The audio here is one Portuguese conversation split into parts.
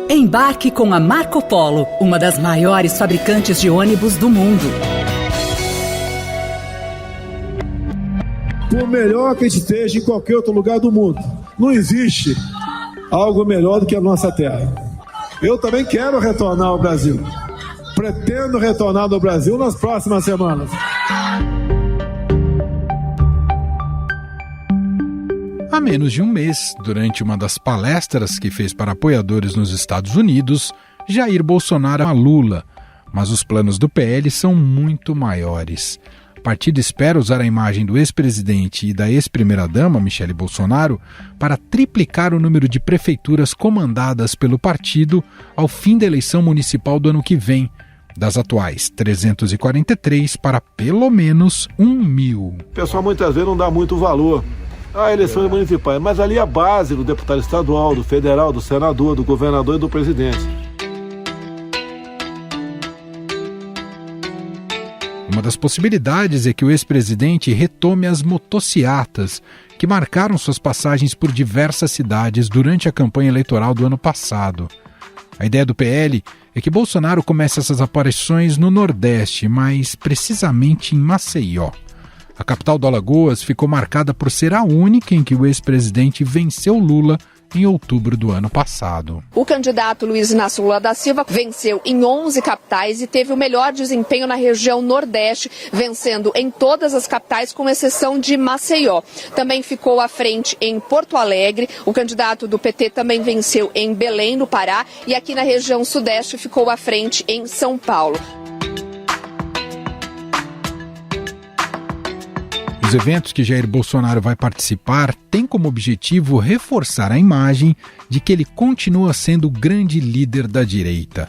Embarque com a Marco Polo, uma das maiores fabricantes de ônibus do mundo. Por melhor que a gente esteja em qualquer outro lugar do mundo, não existe algo melhor do que a nossa terra. Eu também quero retornar ao Brasil. Pretendo retornar ao Brasil nas próximas semanas. Há menos de um mês, durante uma das palestras que fez para apoiadores nos Estados Unidos, Jair Bolsonaro a Lula. Mas os planos do PL são muito maiores. O partido espera usar a imagem do ex-presidente e da ex-primeira-dama, Michele Bolsonaro, para triplicar o número de prefeituras comandadas pelo partido ao fim da eleição municipal do ano que vem, das atuais 343 para pelo menos 1.000. O pessoal muitas vezes não dá muito valor às eleições municipais, mas ali é a base do deputado estadual, do federal, do senador, do governador e do presidente. Uma das possibilidades é que o ex-presidente retome as motociatas, que marcaram suas passagens por diversas cidades durante a campanha eleitoral do ano passado. A ideia do PL é que Bolsonaro comece essas aparições no Nordeste, mais precisamente em Maceió. A capital do Alagoas ficou marcada por ser a única em que o ex-presidente venceu Lula em outubro do ano passado. O candidato Luiz Inácio Lula da Silva venceu em 11 capitais e teve o melhor desempenho na região Nordeste, vencendo em todas as capitais, com exceção de Maceió. Também ficou à frente em Porto Alegre. O candidato do PT também venceu em Belém, no Pará, e aqui na região Sudeste ficou à frente em São Paulo. Os eventos que Jair Bolsonaro vai participar têm como objetivo reforçar a imagem de que ele continua sendo o grande líder da direita.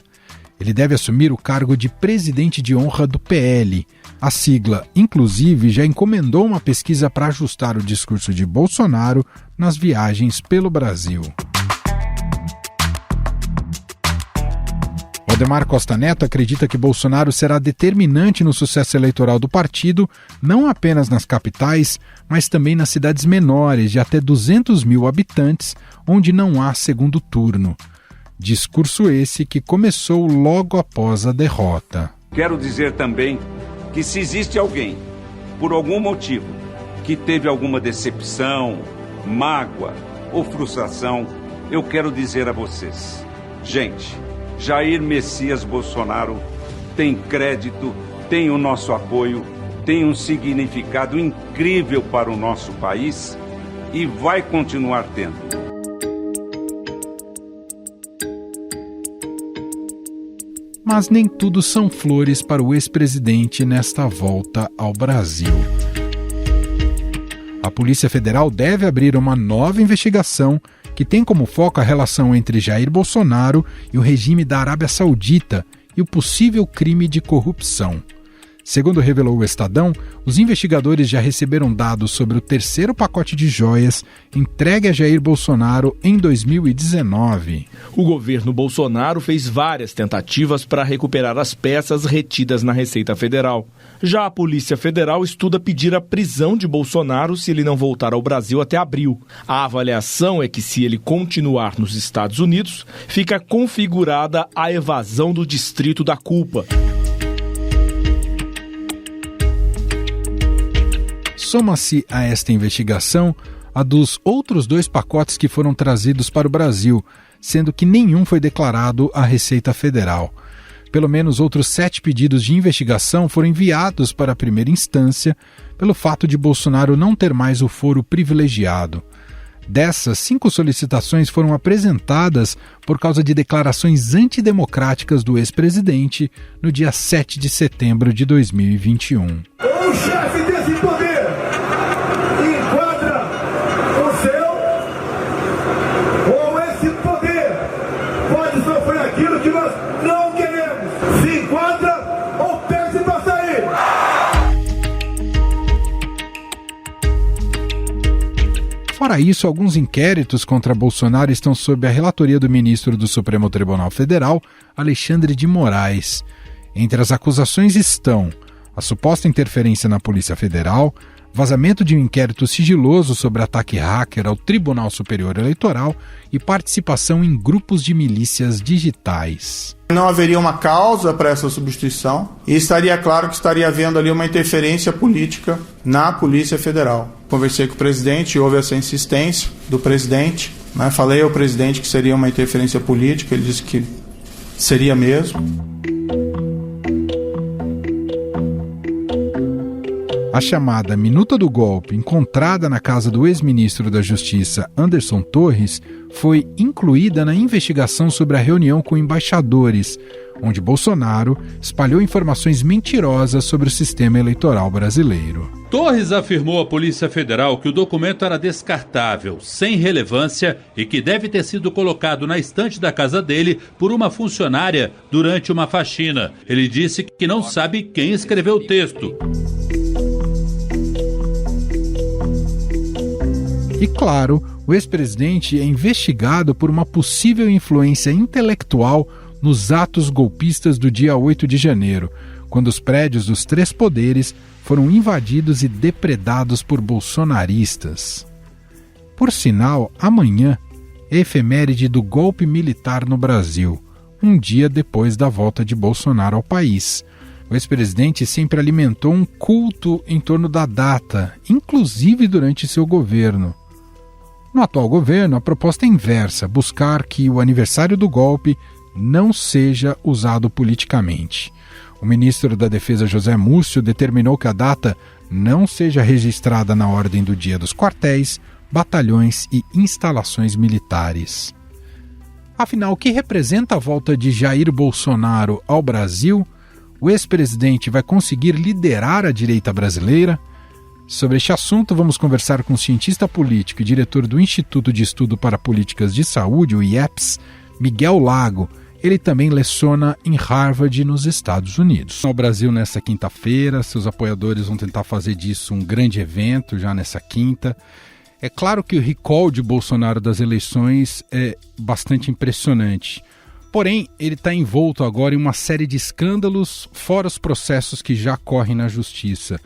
Ele deve assumir o cargo de presidente de honra do PL. A sigla, inclusive, já encomendou uma pesquisa para ajustar o discurso de Bolsonaro nas viagens pelo Brasil. Valdemar Costa Neto acredita que Bolsonaro será determinante no sucesso eleitoral do partido, não apenas nas capitais, mas também nas cidades menores, de até 200 mil habitantes, onde não há segundo turno. Discurso esse que começou logo após a derrota. Quero dizer também que se existe alguém, por algum motivo, que teve alguma decepção, mágoa ou frustração, eu quero dizer a vocês, gente, Jair Messias Bolsonaro tem crédito, tem o nosso apoio, tem um significado incrível para o nosso país e vai continuar tendo. Mas nem tudo são flores para o ex-presidente nesta volta ao Brasil. A Polícia Federal deve abrir uma nova investigação que tem como foco a relação entre Jair Bolsonaro e o regime da Arábia Saudita e o possível crime de corrupção. Segundo revelou o Estadão, os investigadores já receberam dados sobre o terceiro pacote de joias entregue a Jair Bolsonaro em 2019. O governo Bolsonaro fez várias tentativas para recuperar as peças retidas na Receita Federal. Já a Polícia Federal estuda pedir a prisão de Bolsonaro se ele não voltar ao Brasil até abril. A avaliação é que, se ele continuar nos Estados Unidos, fica configurada a evasão do distrito da culpa. Soma-se a esta investigação a dos outros 2 pacotes que foram trazidos para o Brasil, sendo que nenhum foi declarado à Receita Federal. Pelo menos outros 7 pedidos de investigação foram enviados para a primeira instância pelo fato de Bolsonaro não ter mais o foro privilegiado. Dessas, 5 solicitações foram apresentadas por causa de declarações antidemocráticas do ex-presidente no dia 7 de setembro de 2021. O chefe desse poder enquadra o seu, ou esse poder pode sofrer aquilo que nós não queremos. Se enquadra ou pede para sair. Fora isso, alguns inquéritos contra Bolsonaro estão sob a relatoria do ministro do Supremo Tribunal Federal, Alexandre de Moraes. Entre as acusações estão a suposta interferência na Polícia Federal, vazamento de um inquérito sigiloso sobre ataque hacker ao Tribunal Superior Eleitoral e participação em grupos de milícias digitais. Não haveria uma causa para essa substituição e estaria claro que estaria havendo ali uma interferência política na Polícia Federal. Conversei com o presidente, houve essa insistência do presidente, né? Falei ao presidente que seria uma interferência política, ele disse que seria mesmo. A chamada Minuta do Golpe, encontrada na casa do ex-ministro da Justiça Anderson Torres, foi incluída na investigação sobre a reunião com embaixadores, onde Bolsonaro espalhou informações mentirosas sobre o sistema eleitoral brasileiro. Torres afirmou à Polícia Federal que o documento era descartável, sem relevância e que deve ter sido colocado na estante da casa dele por uma funcionária durante uma faxina. Ele disse que não sabe quem escreveu o texto. E claro, o ex-presidente é investigado por uma possível influência intelectual nos atos golpistas do dia 8 de janeiro, quando os prédios dos três poderes foram invadidos e depredados por bolsonaristas. Por sinal, amanhã é efeméride do golpe militar no Brasil, um dia depois da volta de Bolsonaro ao país. O ex-presidente sempre alimentou um culto em torno da data, inclusive durante seu governo. No atual governo, a proposta é inversa, buscar que o aniversário do golpe não seja usado politicamente. O ministro da Defesa, José Múcio, determinou que a data não seja registrada na ordem do dia dos quartéis, batalhões e instalações militares. Afinal, o que representa a volta de Jair Bolsonaro ao Brasil? O ex-presidente vai conseguir liderar a direita brasileira? Sobre este assunto, vamos conversar com o cientista político e diretor do Instituto de Estudo para Políticas de Saúde, o IEPS, Miguel Lago. Ele também leciona em Harvard, nos Estados Unidos. No Brasil, nessa quinta-feira, seus apoiadores vão tentar fazer disso um grande evento já nessa quinta. É claro que o recall de Bolsonaro das eleições é bastante impressionante. Porém, ele está envolto agora em uma série de escândalos, fora os processos que já correm na justiça,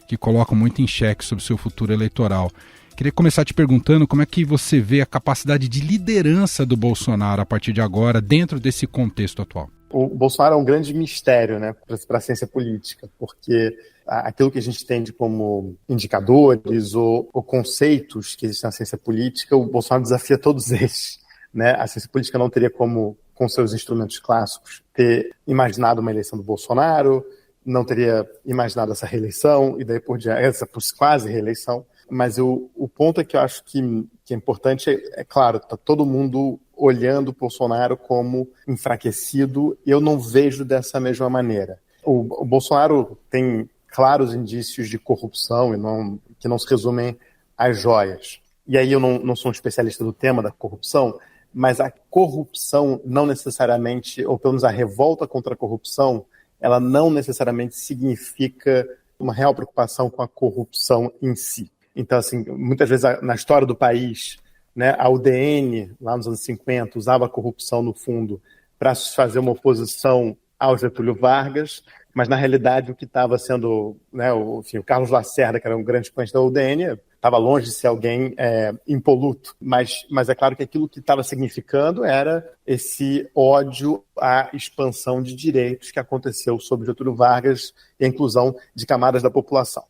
que colocam muito em xeque sobre seu futuro eleitoral. Queria começar te perguntando como é que você vê a capacidade de liderança do Bolsonaro a partir de agora, dentro desse contexto atual. O Bolsonaro é um grande mistério, né, para a ciência política, porque aquilo que a gente tem de como indicadores ou conceitos que existem na ciência política, o Bolsonaro desafia todos eles, né? A ciência política não teria como, com seus instrumentos clássicos, ter imaginado uma eleição do Bolsonaro, não teria imaginado essa reeleição, e daí por diante, essa quase reeleição. Mas o ponto é que eu acho que é importante, é claro, está todo mundo olhando o Bolsonaro como enfraquecido, e eu não vejo dessa mesma maneira. O Bolsonaro tem claros indícios de corrupção que não se resumem às joias. E aí eu não sou um especialista do tema da corrupção, mas a corrupção não necessariamente, ou pelo menos a revolta contra a corrupção, ela não necessariamente significa uma real preocupação com a corrupção em si. Então, assim, muitas vezes na história do país, né, a UDN, lá nos anos 50, usava a corrupção no fundo para fazer uma oposição ao Getúlio Vargas, mas na realidade o que estava sendo, né, o Carlos Lacerda, que era um grande expoente da UDN, estava longe de ser alguém impoluto, mas é claro que aquilo que estava significando era esse ódio à expansão de direitos que aconteceu sob Getúlio Vargas e a inclusão de camadas da população.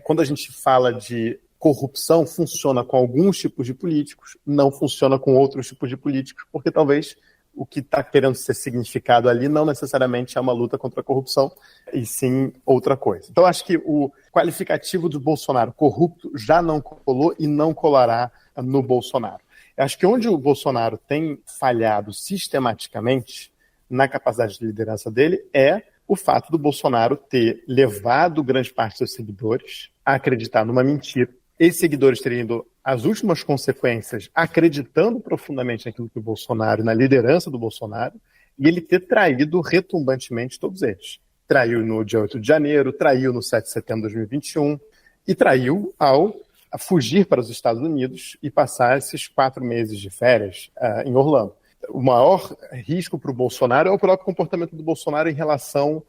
Quando a gente fala de corrupção, funciona com alguns tipos de políticos, não funciona com outros tipos de políticos, porque talvez o que está querendo ser significado ali não necessariamente é uma luta contra a corrupção, e sim outra coisa. Então, acho que o qualificativo do Bolsonaro corrupto já não colou e não colará no Bolsonaro. Eu acho que onde o Bolsonaro tem falhado sistematicamente na capacidade de liderança dele é o fato do Bolsonaro ter levado grande parte dos seus seguidores a acreditar numa mentira. Esses seguidores terem ido às últimas consequências acreditando profundamente naquilo que o Bolsonaro, na liderança do Bolsonaro, e ele ter traído retumbantemente todos eles. Traiu no dia 8 de janeiro, traiu no 7 de setembro de 2021 e traiu ao fugir para os Estados Unidos e passar esses 4 meses de férias em Orlando. O maior risco para o Bolsonaro é o próprio comportamento do Bolsonaro em relação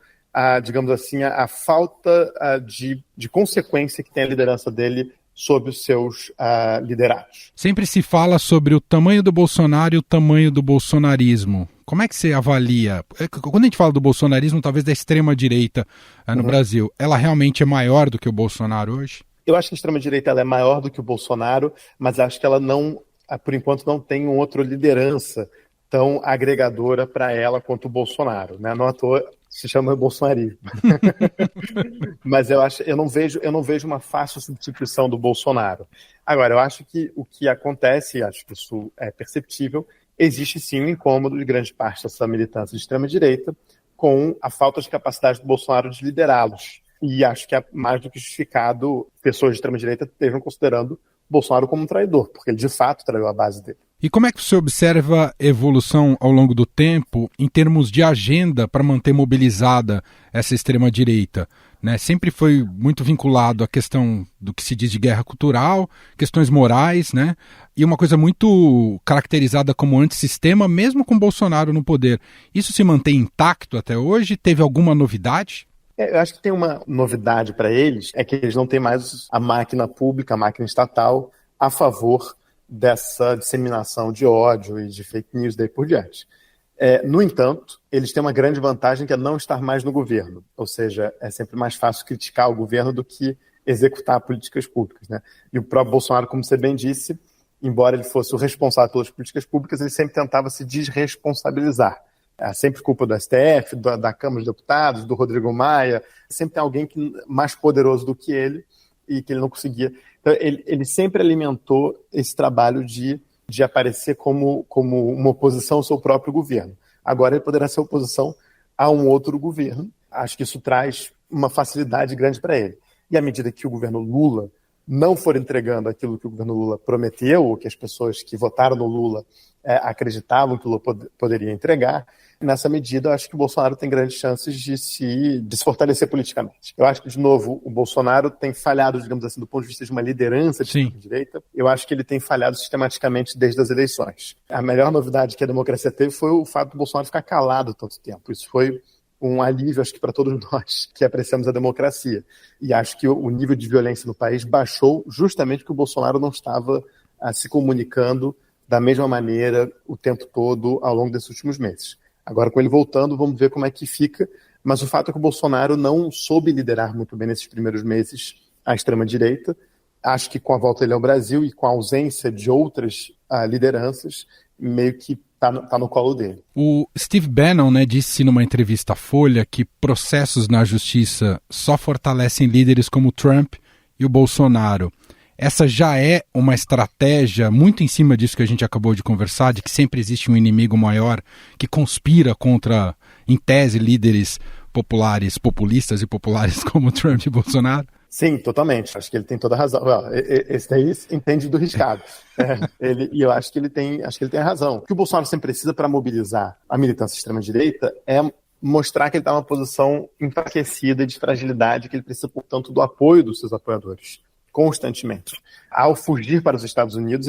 digamos assim, a falta de consequência que tem a liderança dele sobre os seus liderados. Sempre se fala sobre o tamanho do Bolsonaro e o tamanho do bolsonarismo. Como é que você avalia? Quando a gente fala do bolsonarismo, talvez da extrema-direita no Brasil, ela realmente é maior do que o Bolsonaro hoje? Eu acho que a extrema-direita ela é maior do que o Bolsonaro, mas acho que ela não, por enquanto, não tem outra liderança tão agregadora para ela quanto o Bolsonaro, né? Não à toa se chama bolsonarismo. Mas eu não vejo uma fácil substituição do Bolsonaro. Agora, eu acho que o que acontece, acho que isso é perceptível, existe sim um incômodo de grande parte dessa militância de extrema-direita com a falta de capacidade do Bolsonaro de liderá-los. E acho que é mais do que justificado pessoas de extrema-direita estejam considerando Bolsonaro como um traidor, porque ele de fato traiu a base dele. E como é que você observa a evolução ao longo do tempo em termos de agenda para manter mobilizada essa extrema-direita? Né? Sempre foi muito vinculado à questão do que se diz de guerra cultural, questões morais, né? E uma coisa muito caracterizada como antissistema, mesmo com Bolsonaro no poder. Isso se mantém intacto até hoje? Teve alguma novidade? Eu acho que tem uma novidade para eles, é que eles não têm mais a máquina pública, a máquina estatal, a favor dessa disseminação de ódio e de fake news daí por diante. No entanto, eles têm uma grande vantagem que é não estar mais no governo, ou seja, é sempre mais fácil criticar o governo do que executar políticas públicas, né? E o próprio Bolsonaro, como você bem disse, embora ele fosse o responsável pelas políticas públicas, ele sempre tentava se desresponsabilizar. É sempre culpa do STF, da Câmara dos Deputados, do Rodrigo Maia, sempre tem alguém mais poderoso do que ele e que ele não conseguia. Então, ele sempre alimentou esse trabalho de aparecer como uma oposição ao seu próprio governo. Agora ele poderá ser oposição a um outro governo. Acho que isso traz uma facilidade grande para ele. E à medida que o governo Lula não for entregando aquilo que o governo Lula prometeu, ou que as pessoas que votaram no Lula acreditavam que o Lula poderia entregar, nessa medida, eu acho que o Bolsonaro tem grandes chances de se fortalecer politicamente. Eu acho que, de novo, o Bolsonaro tem falhado, digamos assim, do ponto de vista de uma liderança de direita. Eu acho que ele tem falhado sistematicamente desde as eleições. A melhor novidade que a democracia teve foi o fato do Bolsonaro ficar calado tanto tempo. Isso foi um alívio, acho que para todos nós que apreciamos a democracia. E acho que o nível de violência no país baixou justamente porque o Bolsonaro não estava se comunicando da mesma maneira o tempo todo ao longo desses últimos meses. Agora, com ele voltando, vamos ver como é que fica. Mas o fato é que o Bolsonaro não soube liderar muito bem nesses primeiros meses a extrema-direita. Acho que com a volta dele ao Brasil e com a ausência de outras lideranças, meio que está no colo dele. O Steve Bannon, né, disse numa entrevista à Folha que processos na justiça só fortalecem líderes como Trump e o Bolsonaro. Essa já é uma estratégia muito em cima disso que a gente acabou de conversar, de que sempre existe um inimigo maior que conspira contra, em tese, líderes populares, populistas e populares como Trump e Bolsonaro? Sim, totalmente. Acho que ele tem toda a razão. Esse daí entende do riscado. E eu acho que ele tem razão. O que o Bolsonaro sempre precisa para mobilizar a militância extrema-direita é mostrar que ele está numa posição enfraquecida de fragilidade, que ele precisa, portanto, do apoio dos seus apoiadores constantemente. Ao fugir para os Estados Unidos,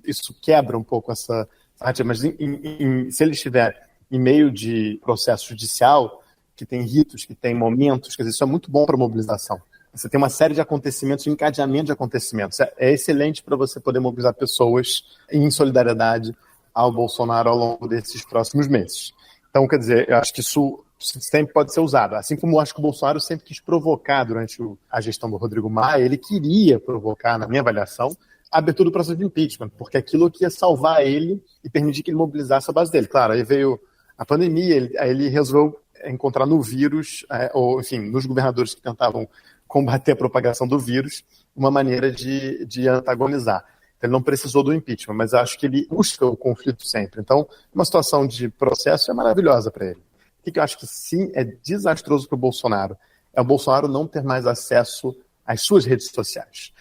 isso quebra um pouco essa narrativa, mas se ele estiver em meio de processo judicial, que tem ritos, que tem momentos, quer dizer, isso é muito bom para a mobilização. Você tem uma série de acontecimentos, um encadeamento de acontecimentos. É excelente para você poder mobilizar pessoas em solidariedade ao Bolsonaro ao longo desses próximos meses. Então, quer dizer, eu acho que isso sempre pode ser usado. Assim como eu acho que o Bolsonaro sempre quis provocar durante a gestão do Rodrigo Maia, ele queria provocar, na minha avaliação, a abertura do processo de impeachment, porque aquilo que ia salvar ele e permitir que ele mobilizasse a base dele. Claro, aí veio a pandemia, aí ele resolveu encontrar no vírus, ou enfim, nos governadores que tentavam combater a propagação do vírus, uma maneira de antagonizar. Ele não precisou do impeachment, mas acho que ele busca o conflito sempre. Então, uma situação de processo é maravilhosa para ele. O que eu acho que sim é desastroso para o Bolsonaro é o Bolsonaro não ter mais acesso às suas redes sociais.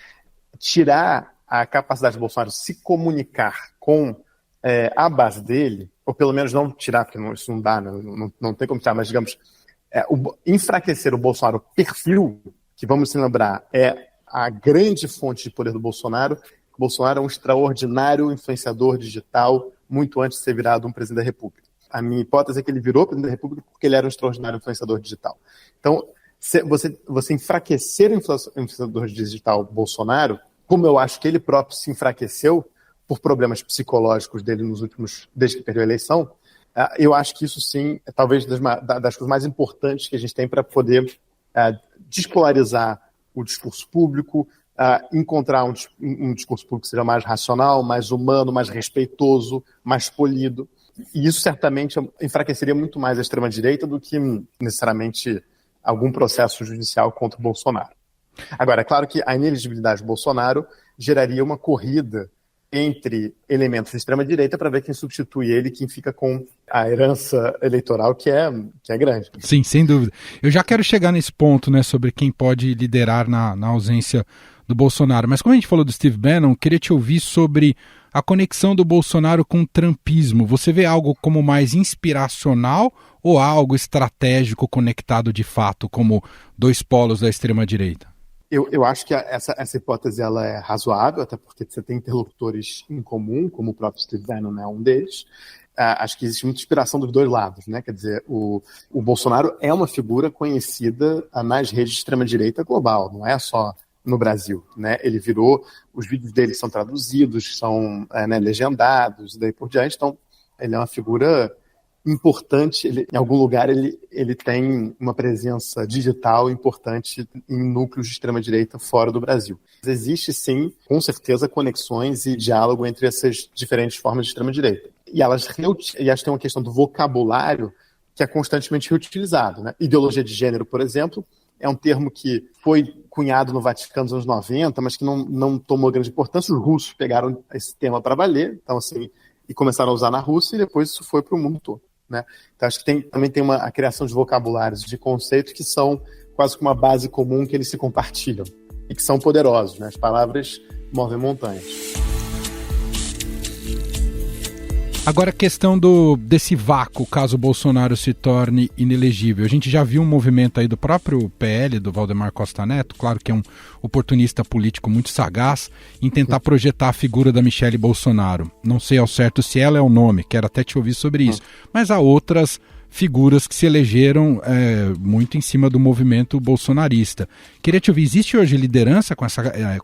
Tirar a capacidade do Bolsonaro de se comunicar com a base dele, ou pelo menos não tirar, porque isso não dá, não tem como tirar, mas digamos, enfraquecer o Bolsonaro perfil, que vamos se lembrar, é a grande fonte de poder do Bolsonaro. O Bolsonaro é um extraordinário influenciador digital, muito antes de ser virado um presidente da República. A minha hipótese é que ele virou presidente da República porque ele era um extraordinário influenciador digital. Então, você enfraquecer o influenciador digital Bolsonaro, como eu acho que ele próprio se enfraqueceu por problemas psicológicos dele desde que perdeu a eleição, eu acho que isso sim é talvez das coisas mais importantes que a gente tem para poder despolarizar o discurso público, encontrar um discurso público que seja mais racional, mais humano, mais respeitoso, mais polido. E isso certamente enfraqueceria muito mais a extrema-direita do que necessariamente algum processo judicial contra o Bolsonaro. Agora, é claro que a inelegibilidade do Bolsonaro geraria uma corrida entre elementos de extrema-direita para ver quem substitui ele, quem fica com a herança eleitoral que é grande. Sim, sem dúvida. Eu já quero chegar nesse ponto, né, sobre quem pode liderar na ausência do Bolsonaro. Mas como a gente falou do Steve Bannon, queria te ouvir sobre a conexão do Bolsonaro com o trumpismo. Você vê algo como mais inspiracional ou algo estratégico conectado de fato, como dois polos da extrema-direita? Eu acho que essa hipótese ela é razoável, até porque você tem interlocutores em comum, como o próprio Steve Bannon é um deles. Acho que existe muita inspiração dos dois lados, né? Quer dizer, o Bolsonaro é uma figura conhecida nas redes de extrema-direita global, não é só no Brasil, né? Ele os vídeos dele são traduzidos, são legendados, e daí por diante, então ele é uma figura importante, em algum lugar ele tem uma presença digital importante em núcleos de extrema-direita fora do Brasil. Existe sim, com certeza, conexões e diálogo entre essas diferentes formas de extrema-direita. E elas têm uma questão do vocabulário que é constantemente reutilizado, né? Ideologia de gênero, por exemplo, é um termo que foi cunhado no Vaticano nos anos 90, mas que não tomou grande importância. Os russos pegaram esse tema para valer, então, assim, e começaram a usar na Rússia, e depois isso foi para o mundo todo, né? Então, acho que também tem a criação de vocabulários, de conceitos que são quase que uma base comum que eles se compartilham e que são poderosos, né? As palavras movem montanhas. Agora, a questão desse vácuo, caso o Bolsonaro se torne inelegível. A gente já viu um movimento aí do próprio PL, do Valdemar Costa Neto, claro que é um oportunista político muito sagaz, em tentar projetar a figura da Michelle Bolsonaro. Não sei ao certo se ela é o nome, quero até te ouvir sobre isso. Mas há outras figuras que se elegeram muito em cima do movimento bolsonarista. Queria te ouvir, existe hoje liderança com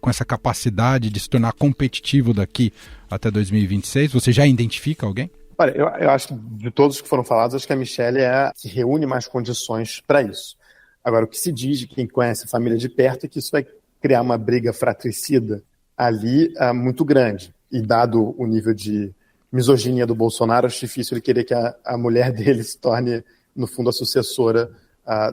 essa capacidade de se tornar competitivo daqui até 2026? Você já identifica alguém? Olha, eu acho que de todos que foram falados, acho que a Michelle que reúne mais condições para isso. Agora, o que se diz de quem conhece a família de perto é que isso vai criar uma briga fratricida ali muito grande. E dado o nível de misoginia do Bolsonaro, acho difícil ele querer que a mulher dele se torne, no fundo, a sucessora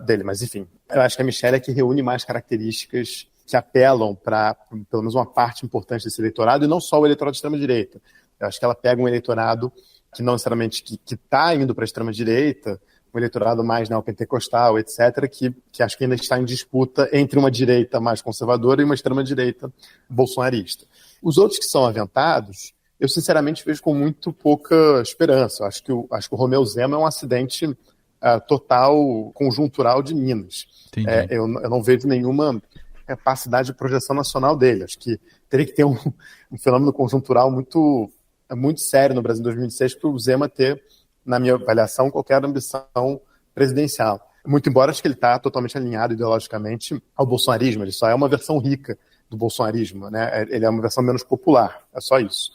dele. Mas, enfim, eu acho que a Michelle é que reúne mais características que apelam para, pelo menos, uma parte importante desse eleitorado, e não só o eleitorado de extrema-direita. Eu acho que ela pega um eleitorado que não necessariamente que está indo para a extrema-direita, um eleitorado mais neopentecostal, etc., que acho que ainda está em disputa entre uma direita mais conservadora e uma extrema-direita bolsonarista. Os outros que são aventados, eu sinceramente vejo com muito pouca esperança. Acho que o Romeu Zema é um acidente total, conjuntural de Minas. Eu não vejo nenhuma capacidade de projeção nacional dele. Acho que teria que ter um fenômeno conjuntural muito sério no Brasil em 2006 para o Zema ter, na minha avaliação, qualquer ambição presidencial. Muito embora acho que ele está totalmente alinhado ideologicamente ao bolsonarismo. Ele só é uma versão rica do bolsonarismo, né? Ele é uma versão menos popular, é só isso.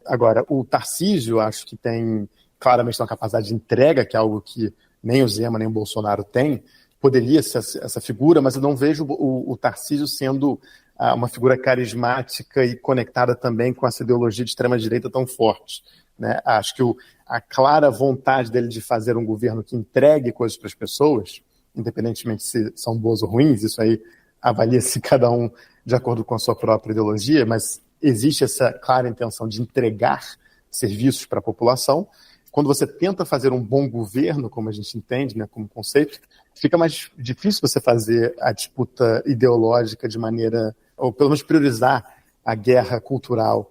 Agora, o Tarcísio, acho que tem claramente uma capacidade de entrega, que é algo que nem o Zema, nem o Bolsonaro tem. Poderia ser essa figura, mas eu não vejo o Tarcísio sendo uma figura carismática e conectada também com essa ideologia de extrema-direita tão forte, né? Acho que a clara vontade dele de fazer um governo que entregue coisas para as pessoas, independentemente se são boas ou ruins, isso aí avalia-se cada um de acordo com a sua própria ideologia, mas existe essa clara intenção de entregar serviços para a população. Quando você tenta fazer um bom governo, como a gente entende, né, como conceito, fica mais difícil você fazer a disputa ideológica de maneira, ou pelo menos priorizar a guerra cultural,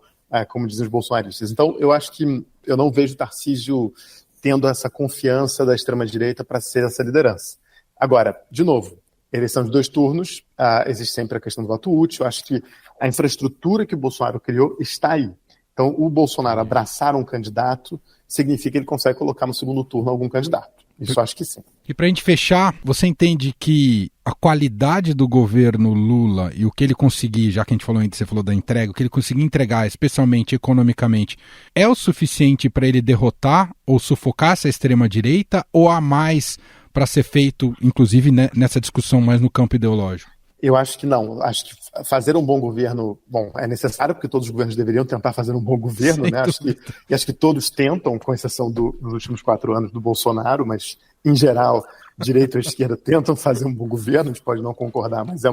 como dizem os bolsonaristas. Então, eu acho que eu não vejo o Tarcísio tendo essa confiança da extrema-direita para ser essa liderança. Agora, de novo, eleição de 2 turnos, existe sempre a questão do voto útil. Eu acho que a infraestrutura que o Bolsonaro criou está aí. Então, o Bolsonaro abraçar um candidato significa que ele consegue colocar no segundo turno algum candidato. Isso acho que sim. E para a gente fechar, você entende que a qualidade do governo Lula e o que ele conseguir, já que a gente falou, você falou da entrega, o que ele conseguir entregar, especialmente economicamente, é o suficiente para ele derrotar ou sufocar essa extrema-direita, ou há mais para ser feito, inclusive nessa discussão mais no campo ideológico? Eu acho que não. Acho que fazer um bom governo, é necessário, porque todos os governos deveriam tentar fazer um bom governo, né? Acho que todos tentam, com exceção dos últimos 4 anos do Bolsonaro, mas, em geral, direita ou esquerda tentam fazer um bom governo, a gente pode não concordar, mas é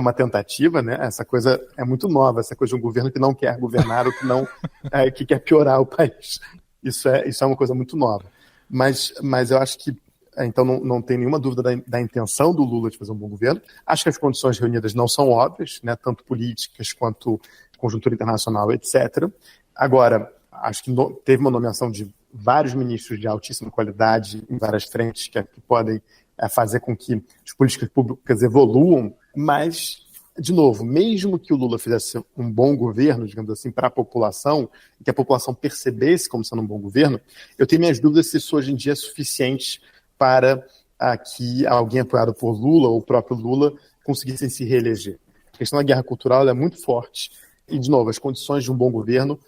uma tentativa, né? Essa coisa é muito nova, essa coisa de um governo que não quer governar ou que quer piorar o país. Isso é uma coisa muito nova. Mas eu acho que então não tem nenhuma dúvida da intenção do Lula de fazer um bom governo. Acho que as condições reunidas não são óbvias, né, tanto políticas quanto conjuntura internacional, etc. Agora, acho que teve uma nomeação de vários ministros de altíssima qualidade em várias frentes que podem fazer com que as políticas públicas evoluam, mas, de novo, mesmo que o Lula fizesse um bom governo, digamos assim, para a população, e que a população percebesse como sendo um bom governo, eu tenho minhas dúvidas se isso hoje em dia é suficiente para que alguém apoiado por Lula ou o próprio Lula conseguissem se reeleger. A questão da guerra cultural é muito forte e, de novo, as condições de um bom governo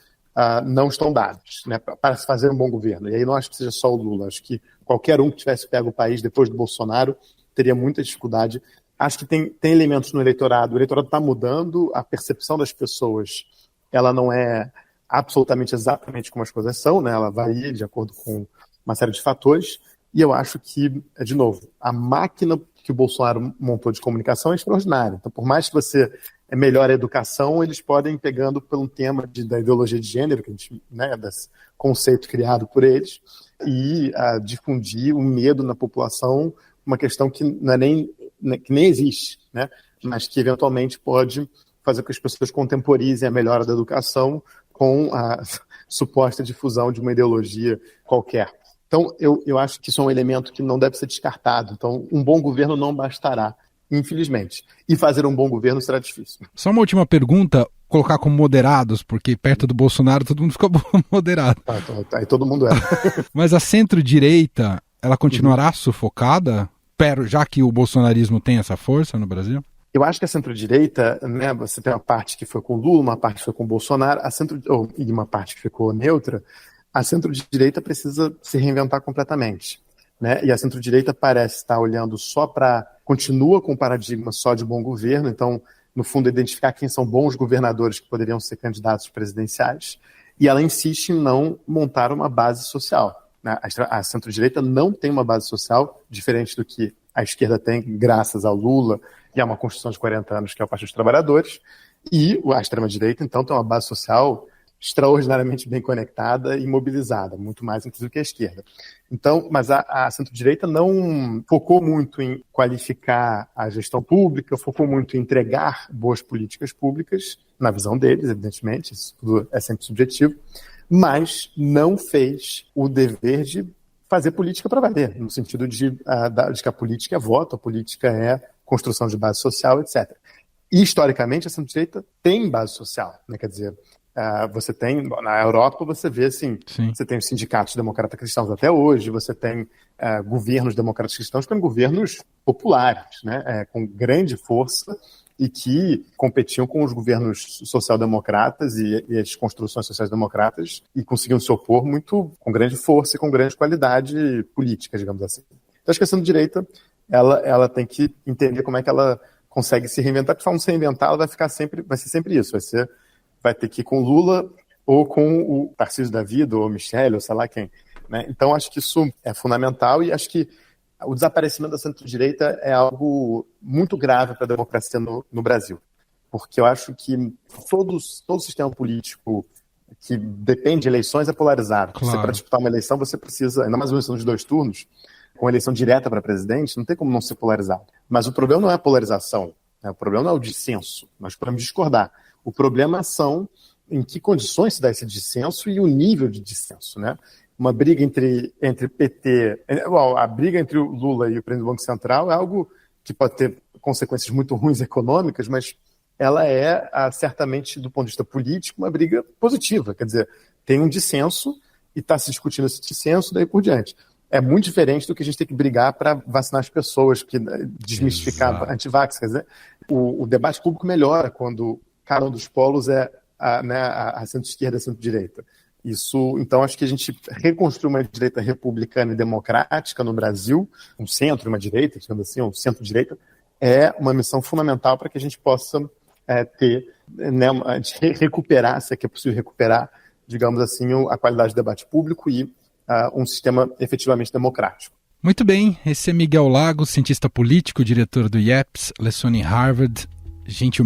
não estão dadas, né, para se fazer um bom governo. E aí não acho que seja só o Lula, acho que qualquer um que tivesse pego o país depois do Bolsonaro teria muita dificuldade. Acho que tem elementos no eleitorado, o eleitorado está mudando, a percepção das pessoas ela não é absolutamente exatamente como as coisas são, né, ela varia de acordo com uma série de fatores. E eu acho que, de novo, a máquina que o Bolsonaro montou de comunicação é extraordinária. Então, por mais que você melhore a educação, eles podem ir pegando por um tema da ideologia de gênero, que a gente, né, desse conceito criado por eles, e difundir o medo na população, uma questão que que nem existe, né, mas que eventualmente pode fazer com que as pessoas contemporizem a melhora da educação com a suposta difusão de uma ideologia qualquer. Então, eu acho que isso é um elemento que não deve ser descartado. Então, um bom governo não bastará, infelizmente. E fazer um bom governo será difícil. Só uma última pergunta, colocar como moderados, porque perto do Bolsonaro todo mundo ficou moderado. Aí todo mundo é. Mas a centro-direita, ela continuará sufocada, já que o bolsonarismo tem essa força no Brasil? Eu acho que a centro-direita, né, você tem uma parte que foi com Lula, uma parte que foi com o Bolsonaro, e uma parte que ficou neutra. A centro-direita precisa se reinventar completamente, né? E a centro-direita parece estar olhando continua com um paradigma só de bom governo, então, no fundo, identificar quem são bons governadores que poderiam ser candidatos presidenciais, e ela insiste em não montar uma base social, né? A centro-direita não tem uma base social diferente do que a esquerda tem, graças ao Lula e a uma Constituição de 40 anos, que é o Partido dos Trabalhadores, e a extrema-direita, então, tem uma base social extraordinariamente bem conectada e mobilizada, muito mais inclusive que a esquerda. Então, mas a centro-direita não focou muito em qualificar a gestão pública, focou muito em entregar boas políticas públicas, na visão deles, evidentemente, isso tudo é sempre subjetivo, mas não fez o dever de fazer política para valer, no sentido de que a política é voto, a política é construção de base social, etc. E, historicamente, a centro-direita tem base social, né? Quer dizer, você tem, na Europa, você vê assim, Sim. Você tem os sindicatos democratas cristãos até hoje, você tem governos democratas cristãos que são governos populares, né, com grande força e que competiam com os governos social-democratas e as construções sociais-democratas e conseguiam se opor com grande força e com grande qualidade política, digamos assim. Então, acho que a centro-direita, ela tem que entender como é que ela consegue se reinventar, porque se ela não se reinventar, ela vai ser sempre isso, vai ter que ir com Lula ou com o Tarcísio da Vida, ou Michele, ou sei lá quem, né? Então, acho que isso é fundamental e acho que o desaparecimento da centro-direita é algo muito grave para a democracia no Brasil. Porque eu acho que todo sistema político que depende de eleições é polarizado. Claro. Para disputar uma eleição, você precisa, ainda mais uma eleição de 2 turnos, com eleição direta para presidente, não tem como não ser polarizado. Mas o problema não é a polarização, né? O problema não é o dissenso, nós podemos discordar. O problema são em que condições se dá esse dissenso e o nível de dissenso, né? Uma briga entre PT... a briga entre o Lula e o presidente do Banco Central é algo que pode ter consequências muito ruins econômicas, mas ela é, certamente, do ponto de vista político, uma briga positiva. Quer dizer, tem um dissenso, e está se discutindo esse dissenso, daí por diante. É muito diferente do que a gente tem que brigar para vacinar as pessoas, que desmistificar antivax. Quer dizer, o debate público melhora quando cada um dos polos é a centro-esquerda e a centro-direita. Isso, então, acho que a gente reconstruir uma direita republicana e democrática no Brasil, um centro e uma direita, digamos assim, um centro-direita, é uma missão fundamental para que a gente possa ter, né, recuperar, se é que é possível recuperar, digamos assim, a qualidade do debate público e um sistema efetivamente democrático. Muito bem, esse é Miguel Lago, cientista político, diretor do IEPS, leciona em Harvard, gentilmente